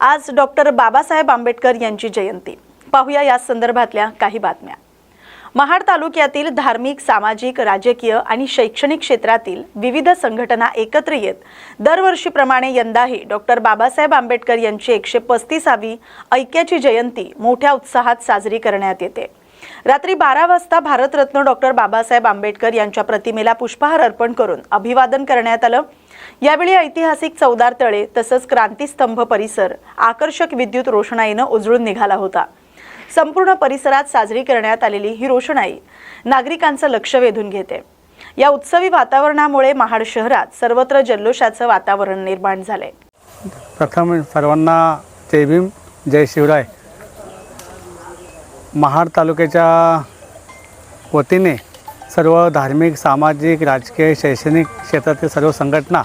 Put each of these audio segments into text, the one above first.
आज डॉक्टर बाबासाहेब आंबेडकर यांची जयंती। पाहूया या संदर्भातल्या काही बातम्या। महाड तालुक्यातील धार्मिक, सामाजिक, राजकीय आणि शैक्षणिक क्षेत्रातील विविध संघटना एकत्र येत दरवर्षीप्रमाणे यंदाही डॉक्टर बाबासाहेब आंबेडकर यांची 135वी ऐक्याची जयंती मोठ्या उत्साहात साजरी करण्यात येते। रात्री 12 वाजता भारतरत्न डॉक्टर बाबासाहेब आंबेडकर यांच्या प्रतिमेला पुष्पहार अर्पण करून अभिवादन करण्यात आलं। यावेळी ऐतिहासिक चौदार तळे तसंच क्रांतीस्तंभ परिसर आकर्षक विद्युत रोषणाईने उजळून निघाला होता। संपूर्ण परिसरात साजरी करण्यात आलेली ही रोषणाई नागरिकांचं लक्ष वेधून घेते। या उत्सवी वातावरणामुळे महाड शहरात सर्वत्र जल्लोषाचं वातावरण निर्माण झाले। प्रथम सर्वांना जय भीम, जय शिवराय। महाड तालुक्याच्या वतीने सर्व धार्मिक, सामाजिक, राजकीय, शैक्षणिक क्षेत्रातील सर्व संघटना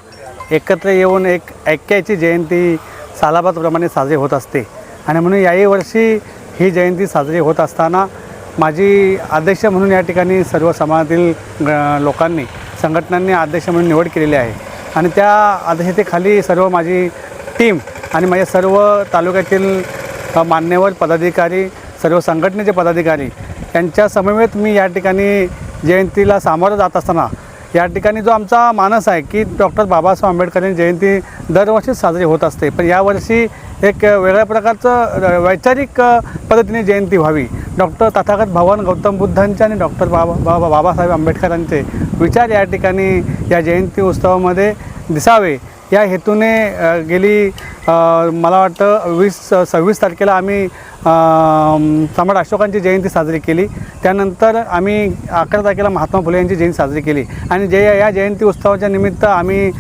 एकत्र येऊन एक ऐक्याची जयंती सालाबादप्रमाणे साजरी होत असते आणि म्हणून याही वर्षी ही जयंती साजरी होत असताना माझी अध्यक्ष म्हणून या ठिकाणी सर्व समाजातील लोकांनी, संघटनांनी अध्यक्ष म्हणून निवड केलेली आहे आणि त्या अध्यक्षतेखाली सर्व माझी टीम आणि माझ्या सर्व तालुक्यातील मान्यवर पदाधिकारी, सर्व संघटनेचे पदाधिकारी यांच्या समवेत मी या ठिकाणी जयंतीला सामोरं जात असताना या ठिकाणी जो आमचा मानस आहे की डॉक्टर बाबासाहेब आंबेडकर जयंती दरवर्षी साजरी होत असते, पण यावर्षी एक वेगळ्या प्रकारचं वैचारिक पद्धतीने जयंती व्हावी। डॉक्टर तथागत भगवान गौतम बुद्धांचे आणि डॉक्टर बाबासाहेब आंबेडकरांचे विचार या ठिकाणी या जयंती उत्सवामध्ये दिसावे या हेतूने गेली मला वाटतं 26 तारखेला आम्ही सम्राट अशोकांची जयंती साजरी केली। त्यानंतर आम्ही 11 तारखेला महात्मा फुले यांची जयंती साजरी केली आणि या जयंती उत्सवाच्या निमित्त आम्ही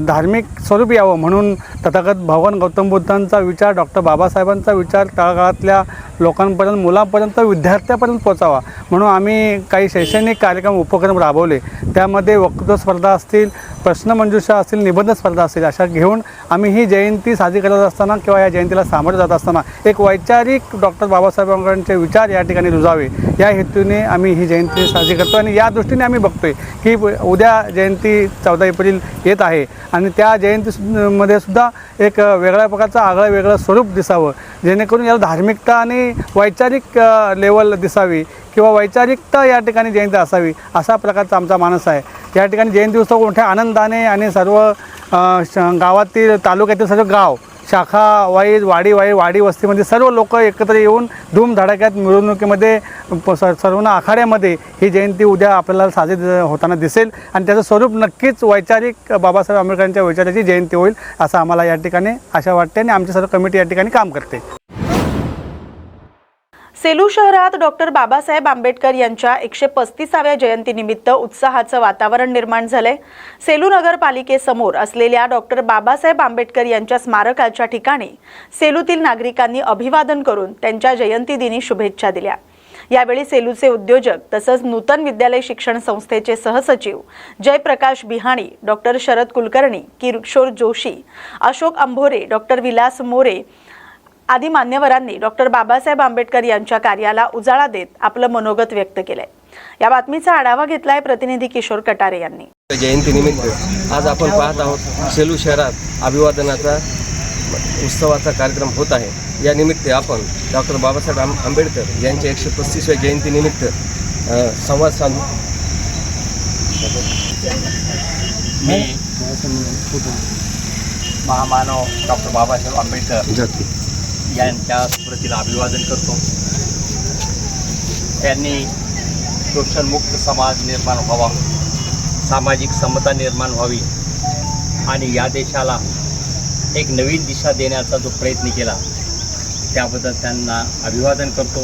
धार्मिक स्वरूप यावं म्हणून तथागत भगवान गौतम बुद्धांचा विचार, डॉक्टर बाबासाहेबांचा विचार तळागाळातल्या लोकांपर्यंत, मुलांपर्यंत, विद्यार्थ्यांपर्यंत पोचावा म्हणून आम्ही काही शैक्षणिक कार्यक्रम, उपक्रम राबवले। त्यामध्ये वक्तृत्व स्पर्धा असतील, प्रश्नमंजुषा असतील, निबंध स्पर्धा असतील, अशा घेऊन आम्ही ही जयंती साजरी करत असताना किंवा या जयंतीला सामोरं जात असताना एक वैचारिक डॉक्टर बाबासाहेब आंबेडकरांचे विचार या ठिकाणी रुजावे या हेतूने आम्ही ही जयंती साजरी करतो आणि या दृष्टीने आम्ही बघतोय की उद्या जयंती 14 एप्रिल येत आहे आणि त्या जयंतीमध्ये सुद्धा एक वेगळ्या प्रकारचं आगळं वेगळं स्वरूप दिसावं जेणेकरून याला धार्मिकता आणि वैचारिक लेवल दिसावी किंवा वैचारिकता या ठिकाणी जयंती असावी असा प्रकारचा आमचा मानस आहे। या ठिकाणी जयंती उत्सव मोठ्या आनंदाने आणि सर्व गावातील, तालुक्यातील सर्व गाव, शाखा वाईज, वाडी वस्तीमध्ये सर्व लोक एकत्र येऊन धूमधडाक्यात मिरवणुकीमध्ये सर्वांना आखाड्यामध्ये ही जयंती उद्या आपल्याला साजरी होताना दिसेल आणि त्याचं स्वरूप नक्कीच वैचारिक बाबासाहेब आंबेडकरांच्या विचाराची जयंती होईल असं आम्हाला या ठिकाणी आशा वाटते आणि आमची सर्व कमिटी या ठिकाणी काम करते। सेलू शहरात डॉक्टर बाबासाहेब आंबेडकर यांच्या 135व्या जयंतीनिमित्त उत्साहाचं वातावरण निर्माण झालंय। सेलू नगरपालिकेसमोर असलेल्या डॉक्टर बाबासाहेब आंबेडकर यांच्या स्मारकाच्या ठिकाणी सेलूतील नागरिकांनी अभिवादन करून त्यांच्या जयंतीदिनी शुभेच्छा दिल्या। यावेळी सेलूचे उद्योजक तसंच नूतन विद्यालय शिक्षण संस्थेचे सहसचिव जयप्रकाश बिहाणी, डॉक्टर शरद कुलकर्णी, किशोर जोशी, अशोक अंभोरे, डॉक्टर विलास मोरे आदी मान्यवरांनी डॉक्टर बाबासाहेब आंबेडकर यांच्या कार्याला उजाळा देत आपलं मनोगत व्यक्त केलंय। या बातमीचा आढावा घेतलाय प्रतिनिधी किशोर कटारे यांनी। जयंतीनिमित्त आज आपण पाहत आहोत सेलू शहरात अभिवादनाचा उत्सवाचा कार्यक्रम होत आहे। या निमित्त आपण डॉक्टर बाबासाहेब आंबेडकर यांच्या 135व्या जयंतीनिमित्त संवाद साधू। मी महामानव डॉक्टर बाबासाहेब आंबेडकर यांच्या स्मृतीला अभिवादन करतो। त्यांनी शोषणमुक्त समाज निर्माण व्हावा, सामाजिक समता निर्माण व्हावी आणि या देशाला एक नवीन दिशा देण्याचा जो प्रयत्न केला त्याबद्दल त्यांना अभिवादन करतो।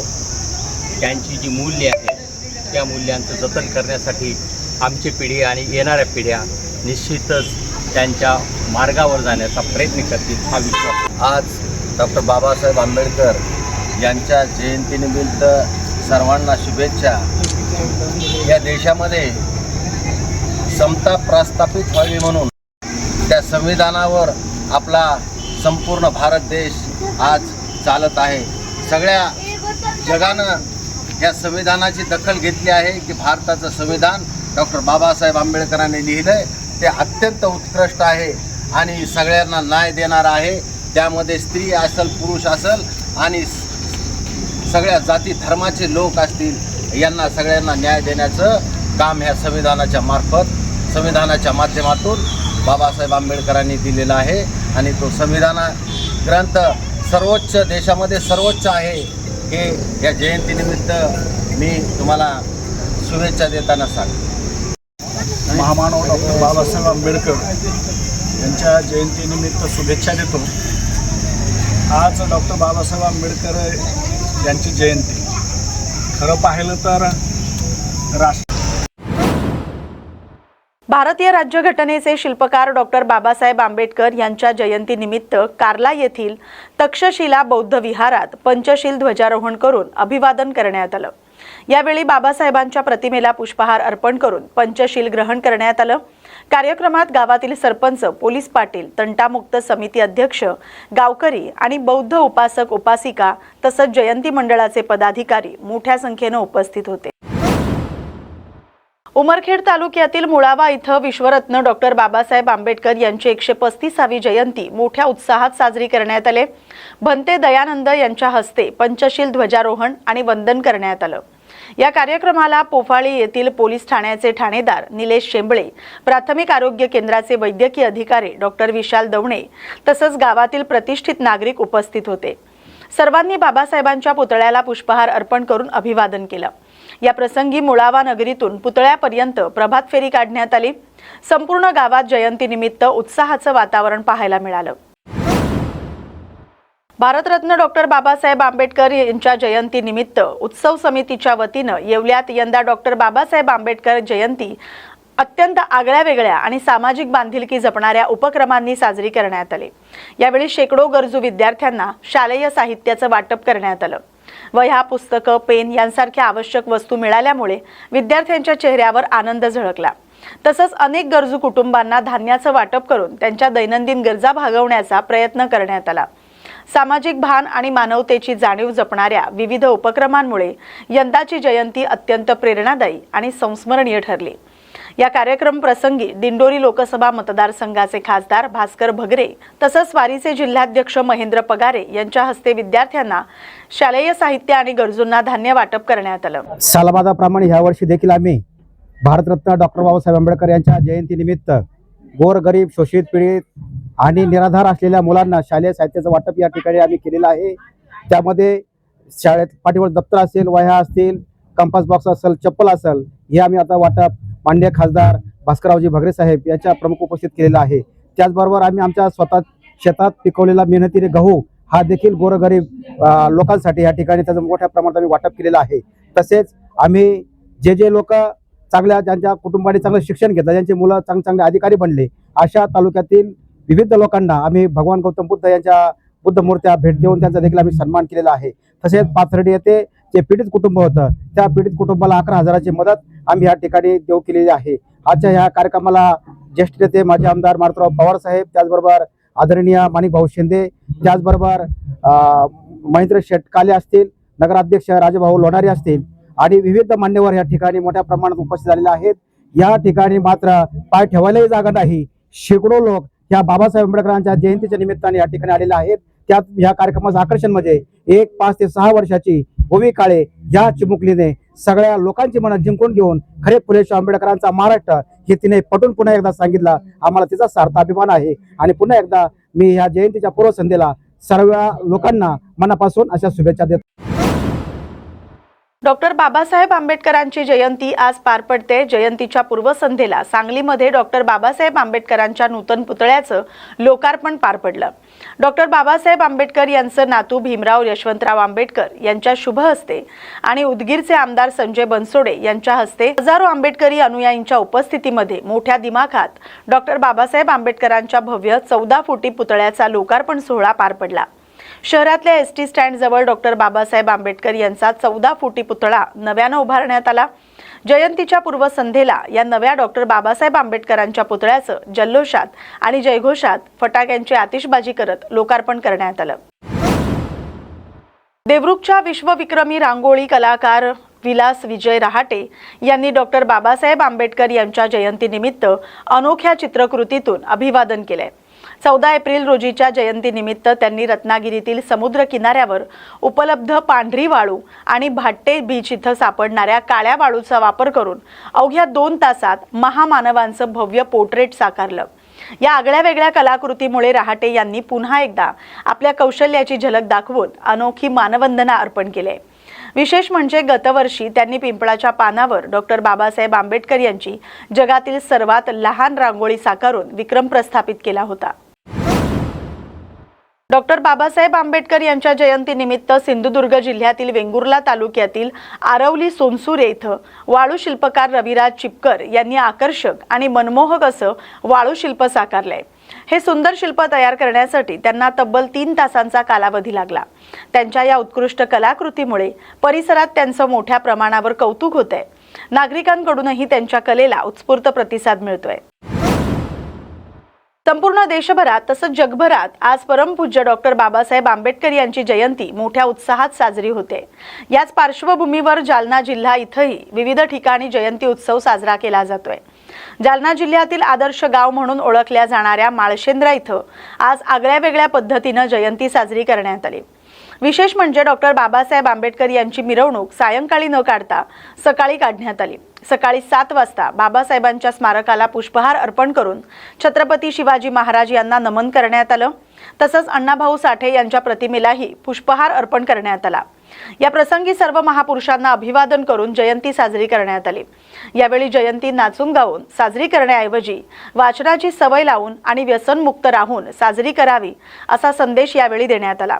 त्यांची जी मूल्ये आहेत त्या मूल्यांचं जतन करण्यासाठी आमची पिढी आणि येणाऱ्या पिढ्या निश्चितच त्यांच्या मार्गावर जाण्याचा प्रयत्न करतील हा विश्वास। आज डॉक्टर बाबासाहेब आंबेडकर यांच्या जयंतीनिमित्त सर्वांना शुभेच्छा। या देशामध्ये समता प्रस्थापित व्हावी म्हणून त्या संविधानावर आपला संपूर्ण भारत देश आज चालत आहे। सगळ्या जगानं या संविधानाची दखल घेतली आहे की भारताचं संविधान डॉक्टर बाबासाहेब आंबेडकरांनी लिहिलं आहे ते अत्यंत उत्कृष्ट आहे आणि सगळ्यांना न्याय देणारा आहे। त्यामध्ये स्त्री असेल, पुरुष असेल आणि सगळ्या जाती धर्माचे लोक असतील, यांना सगळ्यांना न्याय देण्याचं काम ह्या संविधानाच्या माध्यमातून बाबासाहेब आंबेडकरांनी दिलेला आहे. आणि तो संविधान ग्रंथ सर्वोच्च, देशामध्ये सर्वोच्च आहे. हे या जयंतीनिमित्त मी तुम्हाला शुभेच्छा देताना सांगतो. महामानव डॉक्टर बाबासाहेब आंबेडकर यांच्या जयंतीनिमित्त शुभेच्छा देतो. आज डॉक्टर बाबासाहेब आंबेडकर यांची जयंती, खरं पाहिलं तर भारतीय राज्यघटनेचे शिल्पकार डॉक्टर बाबासाहेब आंबेडकर यांच्या जयंतीनिमित्त कार्ला येथील तक्षशिला बौद्ध विहारात पंचशील ध्वजारोहण करून अभिवादन करण्यात आलं. यावेळी बाबासाहेबांच्या प्रतिमेला पुष्पहार अर्पण करून पंचशील ग्रहण करण्यात आलं. कार्यक्रमात गावातील सरपंच, पोलीस पाटील, तंटामुक्त समिती अध्यक्ष, गावकरी आणि बौद्ध उपासक उपासिका तसंच जयंती मंडळाचे पदाधिकारी मोठ्या संख्येने उपस्थित होते. उमरखेड तालुक्यातील मुळावा इथं विश्वरत्न डॉक्टर बाबासाहेब आंबेडकर यांची 135वी जयंती मोठ्या उत्साहात साजरी करण्यात आली. भंते दयानंद यांच्या हस्ते पंचशील ध्वजारोहण आणि वंदन करण्यात आलं. या कार्यक्रमाला पोफाळी येथील पोलीस ठाण्याचे ठाणेदार निलेश शेंबळे, प्राथमिक आरोग्य केंद्राचे वैद्यकीय अधिकारी डॉक्टर विशाल दवणे तसंच गावातील प्रतिष्ठित नागरिक उपस्थित होते. सर्वांनी बाबासाहेबांच्या पुतळ्याला पुष्पहार अर्पण करून अभिवादन केलं. या प्रसंगी मुळावा नगरीतून पुतळ्यापर्यंत प्रभात फेरी काढण्यात आली. संपूर्ण गावात जयंतीनिमित्त उत्साहाचं वातावरण पाहायला मिळालं. भारतरत्न डॉक्टर बाबासाहेब आंबेडकर यांच्या जयंतीनिमित्त उत्सव समितीच्या वतीनं येवल्यात यंदा डॉक्टर बाबासाहेब आंबेडकर जयंती अत्यंत आगळ्या-वेगळ्या आणि सामाजिक बांधिलकी जपणाऱ्या उपक्रमांनी साजरी करण्यात आली. यावेळी शेकडो गरजू विद्यार्थ्यांना शालेय साहित्याचं वाटप करण्यात आलं. वह्या, पुस्तकं, पेन यांसारख्या आवश्यक वस्तू मिळाल्यामुळे विद्यार्थ्यांच्या चेहऱ्यावर आनंद झळकला. तसंच अनेक गरजू कुटुंबांना धान्याचं वाटप करून त्यांच्या दैनंदिन गरजा भागवण्याचा प्रयत्न करण्यात आला. सामाजिक भान आणि मानवतेची जाणीव जपणाऱ्या विविध उपक्रमांमुळे यंदाची जयंती अत्यंत प्रेरणादायी आणि संस्मरणीय ठरली. या कार्यक्रम प्रसंगी दिंडोरी लोकसभा मतदारसंघाचे खासदार भास्कर भगरे तसंच वारीचे जिल्हाध्यक्ष महेंद्र पगारे यांच्या हस्ते विद्यार्थ्यांना शालेय साहित्य आणि गरजूंना धान्य वाटप करण्यात आलं. सालाबादाप्रमाणे यावर्षी देखील आम्ही भारतरत्न डॉक्टर बाबासाहेब आंबेडकर यांच्या जयंतीनिमित्त गोरगरीब, शोषित, पीडित आणि निराधार असलेल्या मुलांना शालेय साहित्याचं वाटप या ठिकाणी आम्ही केलेलं आहे. त्यामध्ये शाळेत पाठीवर दप्तर असेल, वह्या असतील, कंपास बॉक्स असेल, चप्पल असेल, हे आम्ही आता वाटप माननीय खासदार भास्कररावजी भगरे साहेब यांच्या प्रमुख उपस्थित केलेला आहे. त्याचबरोबर आम्ही आमच्या स्वतः शेतात पिकवलेला मेहनतीने गहू हा देखील गोरगरीब लोकांसाठी या ठिकाणी त्याचं मोठ्या प्रमाणात आम्ही वाटप केलेलं आहे. तसेच आम्ही जे लोक चांगल्या, ज्यांच्या कुटुंबाने चांगलं शिक्षण घेतलं, ज्यांची मुलं चांगले अधिकारी बनले, अशा तालुक्यातील विविध लोकांना आम्ही भगवान गौतम बुद्ध यांच्या बुद्ध मूर्त्या भेट देऊन त्यांचा देखील आम्ही सन्मान केलेला आहे. तसेच पाथर्डी येथे जे पीडित कुटुंब होतं त्या पीडित कुटुंबाला 11,000ची मदत आम्ही या ठिकाणी देऊ केलेली आहे. आजच्या ह्या कार्यक्रमाला ज्येष्ठ नेते माजी आमदार मारुतराव पवार साहेब, त्याचबरोबर आदरणीय माणिक भाऊ शिंदे, त्याचबरोबर महेंद्र शेटकाले असतील, नगराध्यक्ष राजेभाऊ लोणारे असतील आणि विविध मान्यवर या ठिकाणी मोठ्या प्रमाणात उपस्थित झालेले आहेत. या ठिकाणी मात्र पाय ठेवायलाही जागा नाही. शेकडो लोक या बाबासाहेब आंबेडकरांच्या जयंतीच्या निमित्ताने या ठिकाणी आलेले आहेत. त्यात या कार्यक्रमाचं आकर्षण म्हणजे 5 ते 6 वर्षाची ओवी काळे या चिमुकलीने सगळ्या लोकांची मनं जिंकून घेऊन खरे फुले शाहू आंबेडकरांचा महाराष्ट्र हे तिने पटून पुन्हा एकदा सांगितलं. आम्हाला तिचा सार्थ अभिमान आहे. आणि पुन्हा एकदा मी या जयंतीच्या पूर्वसंध्येला सर्व लोकांना मनापासून अशा शुभेच्छा देतो. डॉक्टर बाबासाहेब आंबेडकरांची जयंती आज पार पडते. जयंतीच्या पूर्वसंध्येला सांगलीमध्ये डॉक्टर बाबासाहेब आंबेडकरांच्या नूतन पुतळ्याचं लोकार्पण पार पडलं. डॉक्टर बाबासाहेब आंबेडकर यांचं नातू भीमराव यशवंतराव आंबेडकर यांच्या शुभ हस्ते आणि उदगीरचे आमदार संजय बनसोडे यांच्या हस्ते हजारो आंबेडकरी अनुयायींच्या उपस्थितीमध्ये मोठ्या दिमाखात डॉक्टर बाबासाहेब आंबेडकरांच्या भव्य 14 फुटी पुतळ्याचा लोकार्पण सोहळा पार पडला. शहरातल्या एसटी स्टँड जवळ डॉक्टर बाबासाहेब आंबेडकर यांचा 14 फुटी पुतळा नव्यानं उभारण्यात आला. जयंतीच्या पूर्वसंध्येला या नव्या डॉक्टर बाबासाहेब आंबेडकरांच्या पुतळ्याचं जल्लोषात आणि जयघोषात फटाक्यांची आतिषबाजी करत लोकार्पण करण्यात आलं. देवरुखच्या विश्वविक्रमी रांगोळी कलाकार विलास विजय रहाटे यांनी डॉक्टर बाबासाहेब आंबेडकर यांच्या जयंतीनिमित्त अनोख्या चित्रकृतीतून अभिवादन केले. 14 एप्रिल रोजीच्या जयंतीनिमित्त त्यांनी रत्नागिरीतील समुद्र किनाऱ्यावर उपलब्ध पांढरी वाळू आणि भाट्टे बीच इथं सापडणाऱ्या काळ्या वाळूचा वापर करून अवघ्या 2 तासात महामानवांचं भव्य पोर्ट्रेट साकारलं। या आगळ्या वेगळ्या कलाकृतीमुळे रहाटे यांनी पुन्हा एकदा आपल्या कौशल्याची झलक दाखवून अनोखी मानवंदना अर्पण केली। विशेष म्हणजे गतवर्षी त्यांनी पिंपळाच्या पानावर डॉक्टर बाबासाहेब आंबेडकर यांची जगातील सर्वात लहान रांगोळी साकारून विक्रम प्रस्थापित केला होता। डॉक्टर बाबासाहेब आंबेडकर यांच्या जयंतीनिमित्त सिंधुदुर्ग जिल्ह्यातील वेंगुर्ला तालुक्यातील आरवली सोनसुरे इथं वाळू शिल्पकार रविराज चिपकर यांनी आकर्षक आणि मनमोहक असं वाळू शिल्प साकारलंय। हे सुंदर शिल्प तयार करण्यासाठी त्यांना तब्बल 3 तासांचा कालावधी लागला। त्यांच्या या उत्कृष्ट कलाकृतीमुळे परिसरात त्यांचं मोठ्या प्रमाणावर कौतुक होतंय। नागरिकांकडूनही त्यांच्या कलेला उत्स्फूर्त प्रतिसाद मिळतोय। संपूर्ण देशभरात तसंच जगभरात आज परमपूज्य डॉक्टर बाबासाहेब आंबेडकर यांची जयंती मोठ्या उत्साहात साजरी होते। याच पार्श्वभूमीवर जालना जिल्हा इथंही विविध ठिकाणी जयंती उत्सव साजरा केला जातोय। जालना जिल्ह्यातील आदर्श गाव म्हणून ओळखल्या जाणाऱ्या माळशेंद्रा इथं आज आगळ्या वेगळ्या पद्धतीनं जयंती साजरी करण्यात आली। विशेष म्हणजे डॉक्टर बाबासाहेब आंबेडकर यांची मिरवणूक सायंकाळी न काढता सकाळी काढण्यात आली। सकाळी 7 वाजता बाबासाहेबांच्या स्मारकाला पुष्पहार अर्पण करून छत्रपती शिवाजी महाराज यांना नमन करण्यात आलं। तसंच अण्णाभाऊ साठे यांच्या प्रतिमेलाही पुष्पहार अर्पण करण्यात आला। या प्रसंगी सर्व महापुरुषांना अभिवादन करून जयंती साजरी करण्यात आली। यावेळी जयंती नाचून गाऊन साजरी करण्याऐवजी वाचनाची सवय लावून आणि व्यसनमुक्त राहून साजरी करावी असा संदेश यावेळी देण्यात आला।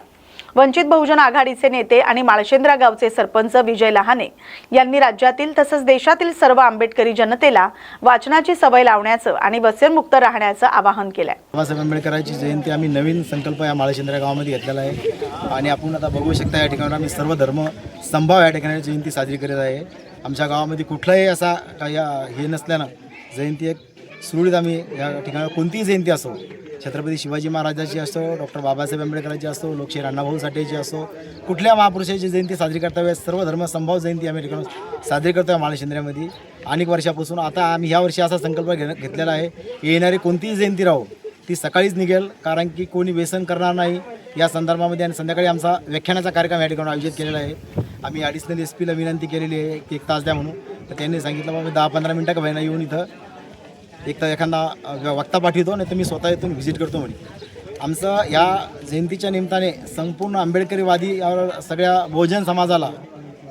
वंचित बहुजन आघाडीचे नेते आणि माळशेंद्रा गावचे सरपंच विजय लहाने यांनी राज्यातील तसंच देशातील सर्व आंबेडकरी जनतेला वाचनाची सवय लावण्याचं आणि व्यसनमुक्त राहण्याचं आवाहन केलंय। बाबासाहेब आंबेडकरांची जयंती आम्ही नवीन संकल्प या माळशेंद्रा गावामध्ये घेतलेला आहे आणि आपण आता बघू शकता या ठिकाणी आम्ही सर्व धर्म समभाव या ठिकाणी जयंती साजरी करत आहे। आमच्या गावामध्ये कुठलाही असा काही हे नसल्यानं जयंती एक सुरळीत आम्ही या ठिकाणी कोणतीही जयंती असो, छत्रपती शिवाजी महाराजांची असो, डॉक्टर बाबासाहेब आंबेडकरांची असो, लोकशाहीर अण्णाभाऊ साठेची असो, कुठल्या महापुरुषाची जयंती साजरी करता वेळेस सर्व धर्म समभाव जयंती आम्ही ठिकाणी साजरी करतो आहे माळशेंद्र्यामध्ये अनेक वर्षापासून। आता आम्ही ह्या वर्षी असा संकल्प घेतलेला आहे, येणारी कोणतीही जयंती राहो ती सकाळीच निघेल, कारण की कोणी व्यसन करणार नाही या संदर्भामध्ये। आणि संध्याकाळी आमचा व्याख्यानाचा कार्यक्रम या ठिकाणी आयोजित केलेला आहे। आम्ही ॲडिशनल SP ला विनंती केलेली आहे की 1 तास द्या म्हणून, तर त्यांनी सांगितलं बाबा 10-15 मिनटं का व्हायना येऊन इथं एक तर एखादा वक्ता पाठवतो नाही तर मी स्वतः येथून व्हिजिट करतो म्हणे। आमचं या जयंतीच्या निमित्ताने संपूर्ण आंबेडकरीवादी सगळ्या बहुजन समाजाला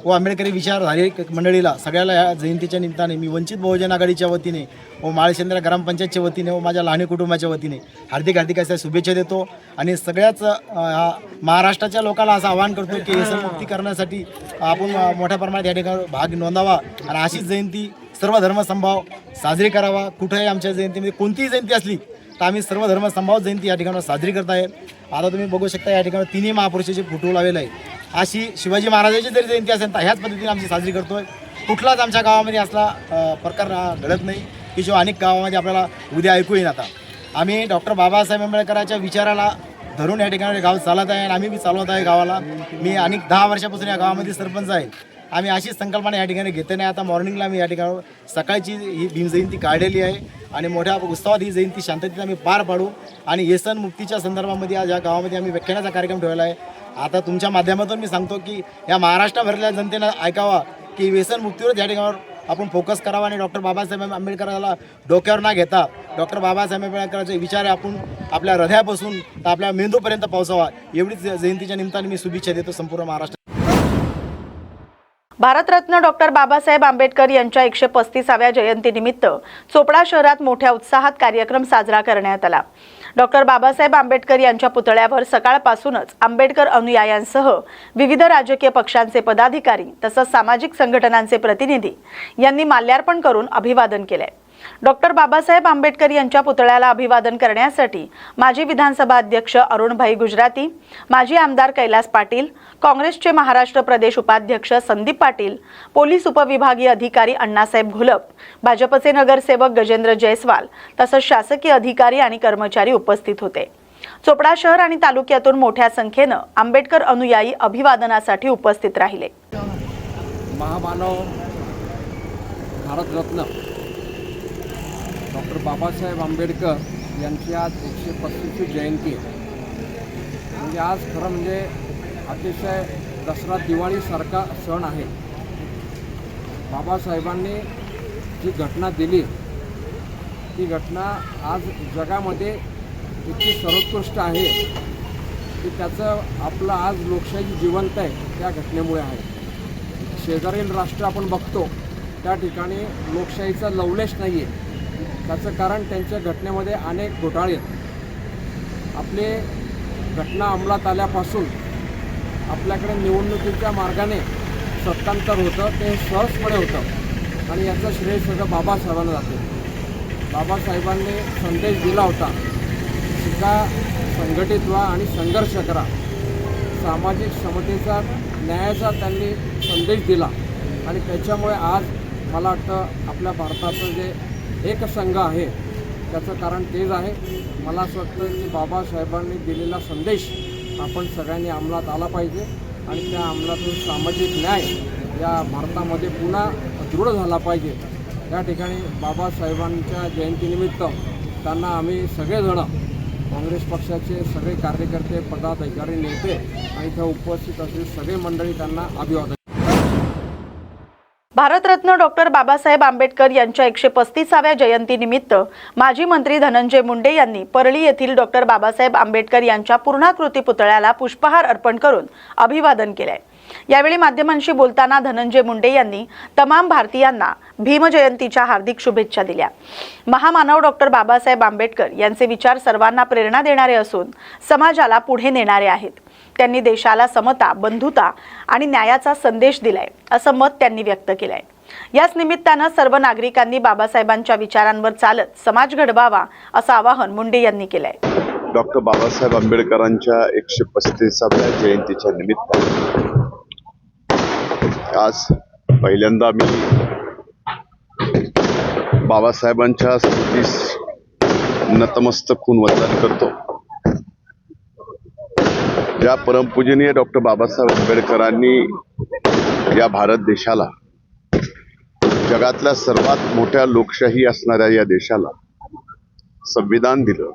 व आंबेडकरी विचारधारी मंडळीला सगळ्याला या जयंतीच्या निमित्ताने मी वंचित बहुजन आघाडीच्या वतीने व माळशेंद्रा ग्रामपंचायतच्या वतीने व माझ्या लहान कुटुंबाच्या वतीने हार्दिक अशा शुभेच्छा देतो। आणि सगळ्याच महाराष्ट्राच्या लोकांना असं आवाहन करतो की व्यसनमुक्ती करण्यासाठी आपण मोठ्या प्रमाणात या ठिकाणी भाग नोंदावा आणि अशीच जयंती सर्व धर्मसमभाव साजरी करावा। कुठेही आमच्या जयंतीमध्ये कोणतीही जयंती असली तर आम्ही सर्व धर्मसमभाव जयंती या ठिकाणी साजरी करत आहे। आता तुम्ही बघू शकता या ठिकाणी 3 महापुरुषाचे फोटो लावलेले आहे। अशी शिवाजी महाराजांची जरी जयंती असेल तर ह्याच पद्धतीने आमची साजरी करतो आहे। कुठलाच आमच्या गावामध्ये असला प्रकार घडत नाही की जो अनेक गावामध्ये आपल्याला उद्या ऐकू येईल। आता आम्ही डॉक्टर बाबासाहेब आंबेडकरांच्या विचाराला धरून या ठिकाणी गाव चालत आहे आणि आम्ही बी चालवत आहे गावाला। मी अनेक 10 वर्षापासून या गावामध्ये सरपंच आहे। आम्ही अशीच संकल्पना या ठिकाणी घेते नाही। आता मॉर्निंगला आम्ही या ठिकाणी सकाळची ही भीमजयंती काढलेली आहे आणि मोठ्या उत्सवात ही जयंती शांततेत आम्ही पार पाडू। आणि व्यसन मुक्तीच्या संदर्भामध्ये आज या गावामध्ये आम्ही व्याख्यानाचा कार्यक्रम ठेवला आहे। आता तुमच्या माध्यमातून मी सांगतो की या महाराष्ट्राभरल्या जनतेनं ऐकावा की व्यसन मुक्तीवर या ठिकाणावर आपण फोकस करावा आणि डॉक्टर बाबासाहेब आंबेडकरांना डोक्यावर न घेता डॉक्टर बाबासाहेब आंबेडकरांचे विचार आपण आपल्या हृदयापासून तर आपल्या मेंदूपर्यंत पोहोचवा एवढीच जयंतीच्या निमित्ताने मी शुभेच्छा देतो संपूर्ण महाराष्ट्र। भारतरत्न डॉक्टर बाबासाहेब आंबेडकर यांच्या 135व्या जयंतीनिमित्त चोपडा शहरात मोठ्या उत्साहात कार्यक्रम साजरा करण्यात आला। डॉक्टर बाबासाहेब आंबेडकर यांच्या पुतळ्यावर सकाळपासूनच आंबेडकर अनुयायांसह विविध राजकीय पक्षांचे पदाधिकारी तसंच सामाजिक संघटनांचे प्रतिनिधी यांनी माल्यार्पण करून अभिवादन केले। डॉक्टर बाबासाहेब आंबेडकर यांच्या पुतळ्याला अभिवादन करण्यासाठी माजी विधानसभा अध्यक्ष अरुणभाई गुजराती, माजी आमदार कैलास पाटील, काँग्रेसचे महाराष्ट्र प्रदेश उपाध्यक्ष संदीप पाटील, पोलीस उपविभागीय अधिकारी अण्णासाहेब घोलप, भाजपचे नगरसेवक गजेंद्र जयस्वाल तसंच शासकीय अधिकारी आणि कर्मचारी उपस्थित होते। चोपडा शहर आणि तालुक्यातून मोठ्या संख्येनं आंबेडकर अनुयायी अभिवादनासाठी उपस्थित राहिले। महामानव भारतरत्न डॉक्टर बाबासाहेब आंबेडकर यांची आज 135वी जयंती आहे. म्हणजे आज खरं म्हणजे अतिशय दसरा दिवाळीसारखा सण आहे. बाबासाहेबांनी जी घटना दिली ती घटना आज जगामध्ये इतकी सर्वोत्कृष्ट आहे की त्याचं आपलं आज लोकशाही जिवंत आहे त्या घटनेमुळे आहे. शेजारील राष्ट्र आपण बघतो त्या ठिकाणी लोकशाहीचा लवलेश नाही आहे. त्याचं कारण त्यांच्या घटनेमध्ये अनेक घोटाळे आहेत. आपले घटना अंमलात आल्यापासून आपल्याकडे निवडणुकीच्या मार्गाने सत्तांतर होतं ते सहजपणे होतं आणि याचं श्रेय सगळं बाबासाहेबांना जातं. बाबासाहेबांनी संदेश दिला होता, शिका, संघटित व्हा आणि संघर्ष करा. सामाजिक समतेचा, न्यायाचा त्यांनी संदेश दिला आणि त्याच्यामुळे आज मला वाटतं आपल्या भारताचं जे एक संघ आहे त्याचं कारण तेच आहे. मला असं वाटतं की बाबासाहेबांनी दिलेला संदेश आपण सगळ्यांनी अंमलात आला पाहिजे आणि त्या अंमलातून सामाजिक न्याय या भारतामध्ये पुन्हा दृढ झाला पाहिजे. या ठिकाणी बाबासाहेबांच्या जयंतीनिमित्त त्यांना आम्ही सगळेजण काँग्रेस पक्षाचे सगळे कार्यकर्ते, पदाधिकारी, नेते आणि इथं उपस्थित असलेली सगळे मंडळी त्यांना अभिवादन. भारतरत्न डॉक्टर बाबासाहेब आंबेडकर यांच्या 135व्या जयंतीनिमित्त माजी मंत्री धनंजय मुंडे यांनी परळी येथील डॉक्टर बाबासाहेब आंबेडकर यांच्या पूर्णाकृती पुतळ्याला पुष्पहार अर्पण करून अभिवादन केले. यावेळी माध्यमांशी बोलताना धनंजय मुंडे यांनी तमाम भारतीयांना भीम जयंतीच्या हार्दिक शुभेच्छा दिल्या. महामानव डॉक्टर बाबासाहेब आंबेडकर यांचे विचार सर्वांना प्रेरणा देणारे असून समाजाला पुढे नेणारे आहेत. त्यांनी देशाला समता, बंधुता आणि न्यायाचा संदेश दिलाय असं मत त्यांनी व्यक्त केलंय. याच निमित्तानं सर्व नागरिकांनी बाबासाहेबांच्या विचारांवर चालत समाज घडवावा असं आवाहन मुंडे यांनी केलंय. डॉक्टर बाबासाहेब आंबेडकरांच्या 135व्या जयंतीच्या निमित्तानं आज पहिल्यांदा मी बाबासाहेबांच्या स्मृतीस नतमस्तक होऊन वंदन करतो. ज्या परमपूजनीय डॉक्टर बाबासाहेब आंबेडकरांनी या भारत देशाला, जगातल्या सर्वात मोठ्या लोकशाही असणाऱ्या या देशाला संविधान दिलं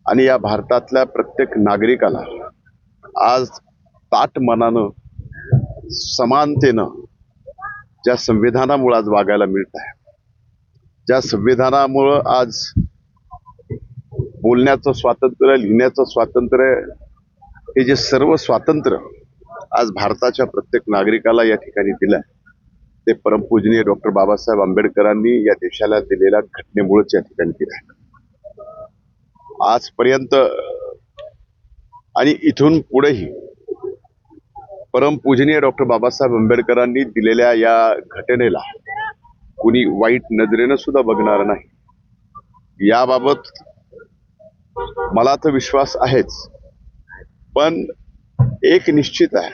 आणि या भारतातल्या प्रत्येक नागरिकाला आज ताठ मनानं, समानतेनं ज्या संविधानामुळे आज वागायला मिळत आहे, ज्या संविधानामुळं आज बोलण्याचं स्वातंत्र्य, लिहिण्याचं स्वातंत्र्य, हे जे सर्व स्वातंत्र्य आज भारताच्या प्रत्येक नागरिकाला या ठिकाणी दिलं आहे, ते परमपूजनीय डॉक्टर बाबासाहेब आंबेडकरांनी या देशाला दिलेल्या घटनेमुळेच या ठिकाणी दिलं आहे. आजपर्यंत आणि इथून पुढेही परमपूजनीय डॉक्टर बाबासाहेब आंबेडकरांनी दिलेल्या या घटनेला कुणी वाईट नजरेनं सुद्धा बघणार नाही. याबाबत मला तर विश्वास आहेच, पण एक निश्चित आहे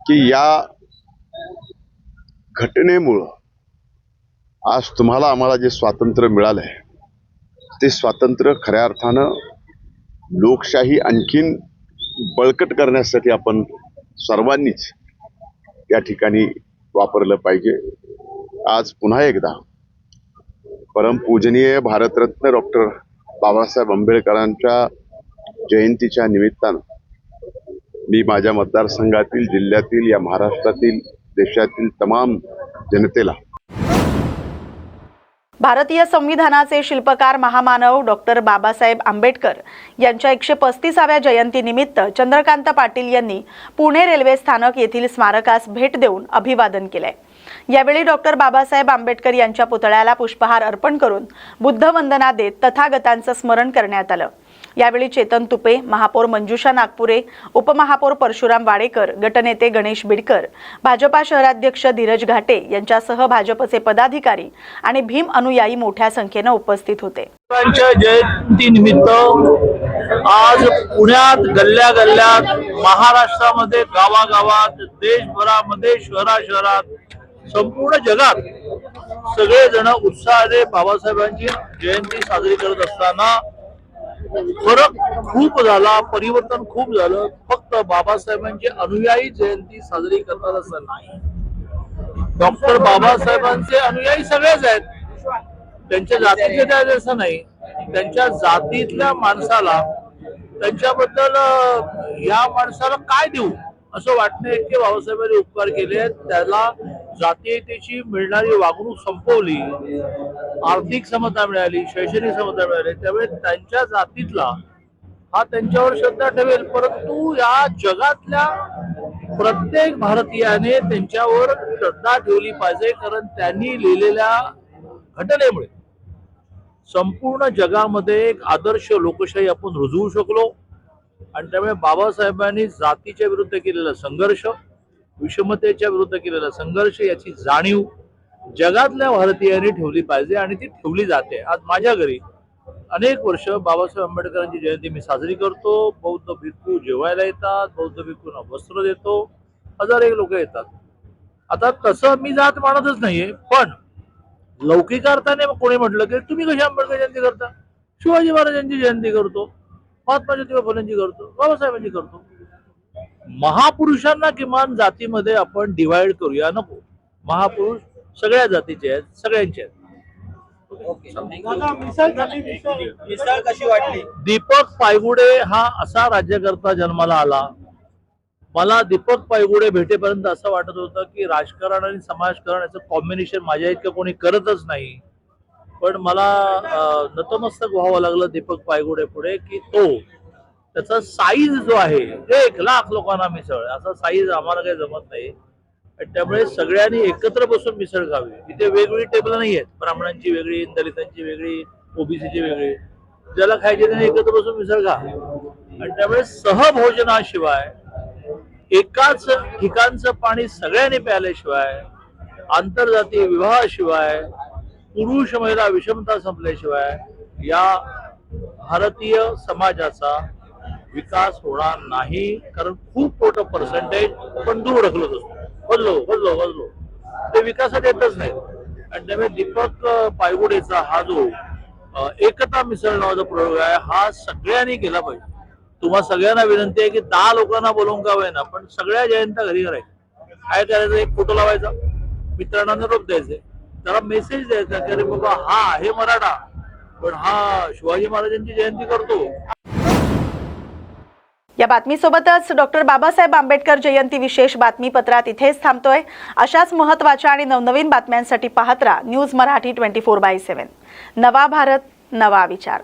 की या घटनेमुळं आज तुम्हाला आम्हाला जे स्वातंत्र्य मिळालंय ते स्वातंत्र्य खऱ्या अर्थानं लोकशाही आणखीन बळकट करण्यासाठी आपण सर्वांनीच या ठिकाणी वापरलं पाहिजे. आज पुन्हा एकदा परमपूजनीय भारतरत्न डॉक्टर बाबासाहेब आंबेडकरांच्या जयंतीच्या निमित्तानं मी माझ्या मतदारसंघातील, जिल्ह्यातील, या महाराष्ट्रातील, देशातील तमाम जनतेला भारतीय संविधानाचे शिल्पकार महामानव डॉक्टर बाबासाहेब आंबेडकर यांच्या 135व्या जयंतीनिमित्त चंद्रकांत पाटील यांनी पुणे रेल्वे स्थानक येथील स्मारकास भेट देऊन अभिवादन केले. यावेळी डॉक्टर बाबासाहेब आंबेडकर यांच्या पुतळ्याला पुष्पहार अर्पण करून बुद्धवंदना देत तथागतांचं स्मरण करण्यात आलं. यावेळी चेतन तुपे, महापौर मंजुषा नागपुरे, उपमहापौर परशुराम वाडेकर, गटनेते गणेश बिडकर, भाजपा शहराध्यक्ष धीरज घाटे यांच्यासह भाजपचे पदाधिकारी आणि भीम अनुयायी मोठ्या संख्येने उपस्थित होते. जयंतीनिमित्त आज पुण्यात गल्ल्या गल्ल्यात, महाराष्ट्रामध्ये गावागावात, देशभरामध्ये, शहरात, संपूर्ण जगात सगळेजण उत्साहाने बाबासाहेबांची जयंती साजरी करत असताना फरक खूप झाला, परिवर्तन खूप झालं. फक्त बाबासाहेबांची अनुयायी जयंती साजरी करतात असं नाही. डॉक्टर बाबासाहेबांचे अनुयायी सगळेच आहेत, त्यांच्या जातीचे आहेत असं नाही. त्यांच्या जातीतल्या माणसाला त्यांच्याबद्दल या माणसाला काय देऊ असं वाटणे इतके बाबासाहेबांनी उपकार केले. त्याला जातीयतेची मिळणारी वागणूक संपवली, आर्थिक समता मिळाली, शैक्षणिक समता मिळाली. त्यामुळे त्यांच्या जातीतला हा त्यांच्यावर श्रद्धा ठेवेल, परंतु या जगातल्या प्रत्येक भारतीयाने त्यांच्यावर श्रद्धा ठेवली पाहिजे, कारण त्यांनी लिहिलेल्या घटनेमुळे संपूर्ण जगामध्ये एक आदर्श लोकशाही आपण रुजवू शकलो. आणि त्यामुळे बाबासाहेबांनी जातीच्या विरुद्ध केलेला संघर्ष, विषमतेच्या विरुद्ध केलेला संघर्ष याची जाणीव जगातल्या भारतीयांनी ठेवली पाहिजे आणि ती ठेवली जाते. आज माझ्या घरी अनेक वर्ष बाबासाहेब आंबेडकरांची जयंती मी साजरी करतो. बौद्ध भिक्खू जेवायला येतात, बौद्ध भिक्खूंना वस्त्र देतो, हजारो लोक येतात. आता तसं मी जात मानतच नाहीये, पण लौकिक अर्थाने कोणी म्हटलं की तुम्ही कशी आंबेडकर जयंती करता, शिवाजी महाराजांची जयंती करतो, महात्मा ज्योतिबा फुलेंची करतो, बाबासाहेबांची करतो. महापुरुषांना किमान जातीमध्ये आपण डिवाइड करूया नको. महापुरुष सगळ्या जातीचे आहेत, सगळ्यांचे आहेत. मिसळ कशी वाटली? दीपक पायगुडे हा असा राज्यकर्ता जन्माला आला. मला दीपक पायगुडे भेटेपर्यंत असं वाटत होतं की राजकारण आणि समाजकारण याचं कॉम्बिनेशन माझ्या इतकं कोणी करतच नाही. पण मला नतमस्तक व्हावं लागलं दीपक पायगुडे पुढे की तो त्याचा साईज जो आहे 1,00,000 लोकांना मिसळ, असा साईज आम्हाला काही जमत नाही. आणि त्यामुळे सगळ्यांनी एकत्र बसून मिसळ खावी. इथे वेगवेगळी टेबल नाही आहेत, ब्राह्मणांची वेगळी, दलितांची वेगळी, ओबीसीची वेगळी. ज्याला खायचे त्याने एकत्र बसून मिसळ खा. आणि त्यामुळे सहभोजनाशिवाय, एकाच ठिकाणचं पाणी सगळ्यांनी प्यायल्याशिवाय, आंतरजातीय विवाहाशिवाय, पुरुष महिला विषमता संपल्याशिवाय या भारतीय समाजाचा विकास होणार नाही. कारण खूप मोठं पर्सेंटेज पण दूर ढकलत असतो, बदलो ते विकासात येतच नाही. आणि त्यामुळे दीपक पायगुडेचा हा जो एकता मिसळ नावाचा प्रयोग आहे हा सगळ्यांनी केला पाहिजे. तुम्हा सगळ्यांना विनंती आहे की 10 लोकांना बोलवून का होईना पण सगळ्या जयंत्या घरी करायच्या. काय करायचं, एक फोटो लावायचा, मित्रांना निरोप द्यायचे, त्याला मेसेज द्यायचा की अरे बाबा हा आहे मराठा पण हा शिवाजी महाराजांची जयंती करतो. या बातमीसोबतच डॉक्टर बाबासाहेब आंबेडकर जयंती विशेष बातमीपत्रात इथेच थांबतोय. अशाच महत्त्वाच्या आणि नवनवीन बातम्यांसाठी पाहत राहा न्यूज मराठी 24/7. नवा भारत, नवा विचार.